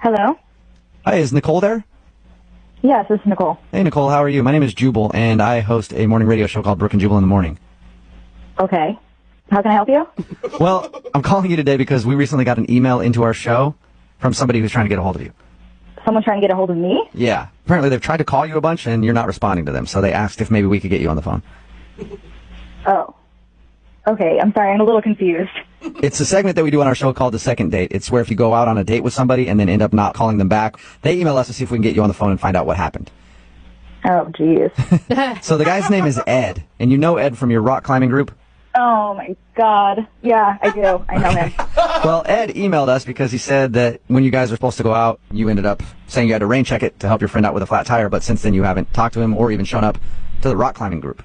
Hello? Hi, is Nicole there? Yes, this is Nicole. Hey, Nicole, how are you? My name is Jubal, and I host a morning radio show called Brooke and Jubal in the Morning. Okay. How can I help you? Well, I'm calling you today because we recently got an email into our show from somebody who's trying to get a hold of you. Someone trying to get a hold of me? Yeah. Apparently they've tried to call you a bunch, and you're not responding to them, so they asked if maybe we could get you on the phone. Oh. Okay, I'm sorry, I'm a little confused. It's a segment that we do on our show called The Second Date. It's where if you go out on a date with somebody and then end up not calling them back, they email us to see if we can get you on the phone and find out what happened. Oh, jeez. So the guy's name is Ed, and you know Ed from your rock climbing group? Oh, my God. Yeah, I do. I know him. Well, Ed emailed us because he said that when you guys were supposed to go out, you ended up saying you had to rain check it to help your friend out with a flat tire, but since then you haven't talked to him or even shown up to the rock climbing group.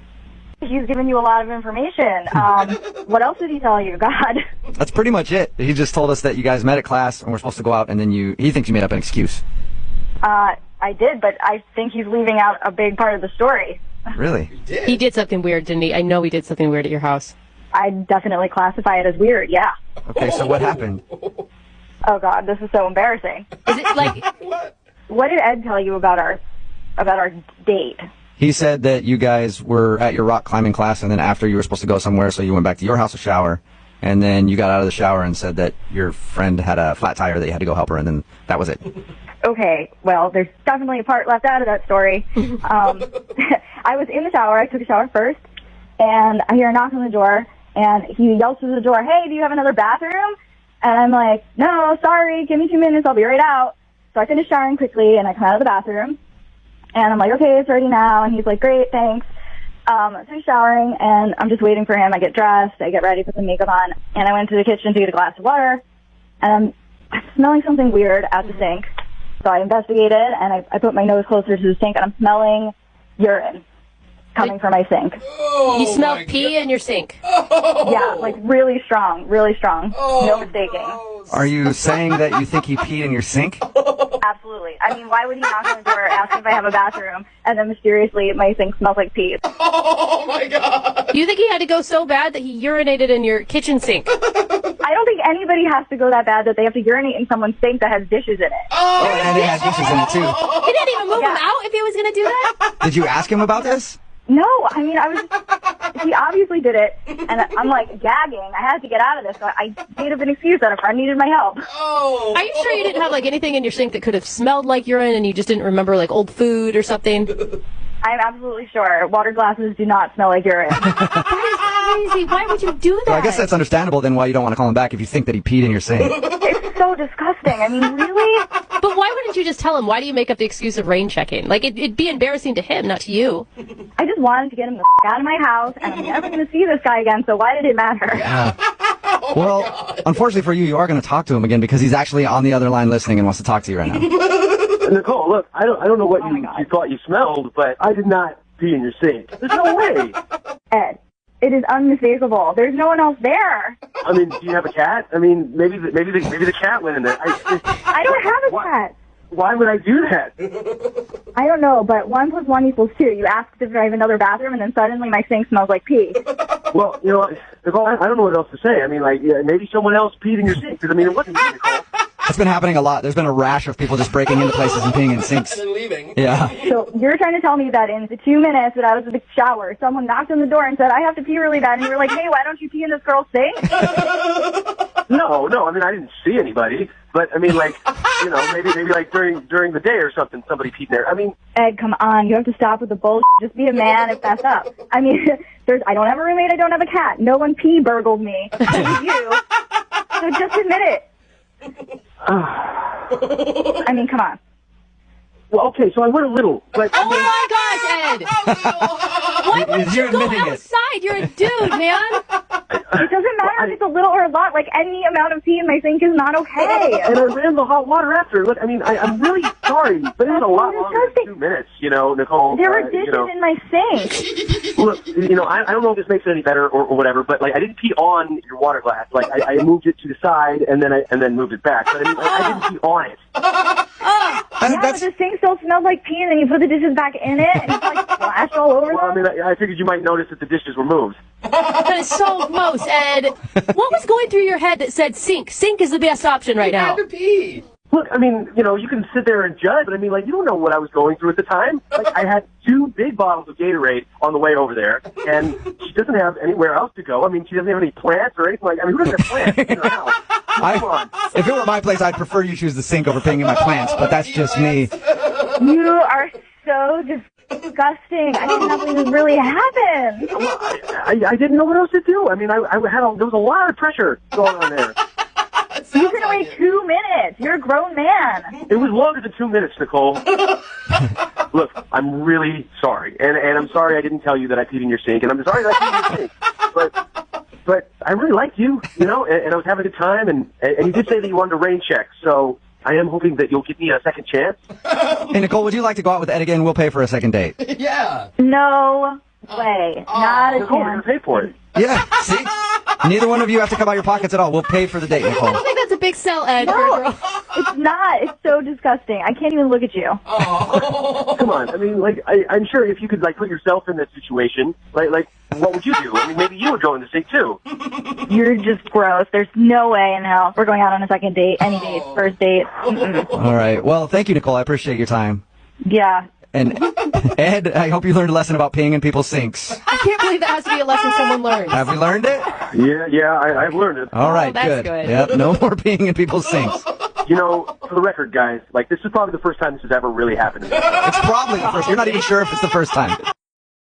He's given you a lot of information. What else did he tell you? God. That's pretty much it. He just told us that you guys met at class and were supposed to go out, and then he thinks you made up an excuse. I did, but I think he's leaving out a big part of the story. Really? He did something weird, didn't he? I know he did something weird at your house. I definitely classify it as weird, yeah. Okay, so what happened? Oh, God, this is so embarrassing. Is it like... What did Ed tell you about our date? He said that you guys were at your rock climbing class, and then after you were supposed to go somewhere, so you went back to your house to shower, and then you got out of the shower and said that your friend had a flat tire that you had to go help her, and then that was it. Okay, well, there's definitely a part left out of that story. I was in the shower. I took a shower first, and I hear a knock on the door, and he yells through the door, "Hey, do you have another bathroom?" And I'm like, "No, sorry, give me 2 minutes, I'll be right out." So I finish showering quickly, and I come out of the bathroom, and I'm like, "Okay, it's ready now." And he's like, "Great, thanks." So I'm showering, and I'm just waiting for him. I get dressed, I get ready, put some makeup on, and I went to the kitchen to get a glass of water, and I'm smelling something weird at the sink. So I investigated, and I put my nose closer to the sink, and I'm smelling urine coming from my sink. You smell pee in your sink. Yeah, like really strong, really strong. No mistaking. Are you saying that you think he peed in your sink? Absolutely. I mean, why would he knock on the door, ask if I have a bathroom, and then mysteriously my sink smells like pee? Oh, my God. You think he had to go so bad that he urinated in your kitchen sink? I don't think anybody has to go that bad that they have to urinate in someone's sink that has dishes in it. Oh, and it had dishes in it, too. He didn't even move him out if he was going to do that? Did you ask him about this? No, I mean, he obviously did it, and I'm like gagging. I had to get out of this, so I made up an excuse that a friend needed my help. Oh. Are you sure you didn't have like anything in your sink that could have smelled like urine and you just didn't remember like old food or something? I'm absolutely sure. Water glasses do not smell like urine. That is crazy. Why would you do that? Well, I guess that's understandable then why you don't want to call him back if you think that he peed in your sink. It's so disgusting. I mean, really? But why wouldn't you just tell him? Why do you make up the excuse of rain checking? Like, it'd be embarrassing to him, not to you. I just wanted to get him the out of my house, and I'm never going to see this guy again, so why did it matter? Well, unfortunately for you, you are going to talk to him again because he's actually on the other line listening and wants to talk to you right now. Nicole, look, I don't know what you thought you smelled, but I did not pee in your sink. There's no way. Ed, it is unmistakable. There's no one else there. I mean, do you have a cat? I mean, maybe the cat went in there. I don't have a cat. Why would I do that? I don't know, but 1 + 1 = 2. You asked if I have another bathroom, and then suddenly my sink smells like pee. Well, you know, Nicole, I don't know what else to say. I mean, like, yeah, maybe someone else peed in your sink. Because, I mean, it wasn't you, Nicole. That's been happening a lot. There's been a rash of people just breaking into places and peeing in sinks. And leaving. Yeah. So you're trying to tell me that in the 2 minutes that I was in the shower, someone knocked on the door and said, "I have to pee really bad," and you were like, "Hey, why don't you pee in this girl's sink?" No, I mean, I didn't see anybody. But, I mean, like, you know, maybe like during the day or something, somebody peed there. I mean... Ed, come on. You have to stop with the bullshit. Just be a man and fess up. I mean, I don't have a roommate. I don't have a cat. No one pee burgled me. It was you. So just admit it. I mean, come on. Well, okay, so I went a little, but... Oh, my gosh, Ed! Why wouldn't you go outside? You're a dude, man. It doesn't matter if it's a little or a lot. Like, any amount of pee in my sink is not okay. And I ran the hot water after. Look, I mean, I'm really sorry, but it was a lot longer than 2 minutes, you know, Nicole. There were dishes in my sink. Look, you know, I don't know if this makes it any better or whatever, but, like, I didn't pee on your water glass. Like, I moved it to the side and then moved it back. But, I mean, like, I didn't pee on it. Yeah, but the sink still smelled like pee, and then you put the dishes back in it, and it's like splashed all over them. Well, I mean, I figured you might notice that the dishes were moved. That is so gross, Ed. What was going through your head that said sink? Sink is the best option right now. Had to pee. Look, I mean, you know, you can sit there and judge, but I mean, like, you don't know what I was going through at the time. Like, I had 2 big bottles of Gatorade on the way over there, and she doesn't have anywhere else to go. I mean, she doesn't have any plants or anything like that. I mean, who doesn't have plants in her house? Come on. If it were my place, I'd prefer you choose the sink over peeing in my plants, but that's just me. You are so disgusting. I didn't know this really happened. I didn't know what else to do. I mean, there was a lot of pressure going on there. You can wait 2 minutes. You're a grown man. It was longer than 2 minutes, Nicole. Look, I'm really sorry. And I'm sorry I didn't tell you that I peed in your sink, and I'm sorry that I peed in your sink. But I really liked you, you know, and I was having a good time, and you did say that you wanted a rain check, so I am hoping that you'll give me a second chance. Hey, Nicole, would you like to go out with Ed again? We'll pay for a second date. Yeah. No way. Not a Nicole, we're going chance. to pay for it. Yeah, see? Neither one of you have to come out of your pockets at all. We'll pay for the date, I Nicole. don't think that's a big sell, Ed, for a No, girl. it's not. It's so disgusting. I can't even look at you. Come on. I mean, like, I'm sure if you could, like, put yourself in this situation, like, what would you do? I mean, maybe you would go in the sink, too. You're just gross. There's no way in hell we're going out on a second date, any date, first date. Mm-mm. All right. Well, thank you, Nicole. I appreciate your time. Yeah. And Ed, I hope you learned a lesson about peeing in people's sinks. I can't believe that has to be a lesson someone learns. Have we learned it? Yeah, I've learned it. All right, that's good. good. Yep, no more peeing in people's sinks. You know, for the record, guys, like, this is probably the first time this has ever really happened to me. It's probably the first. You're not even sure if it's the first time.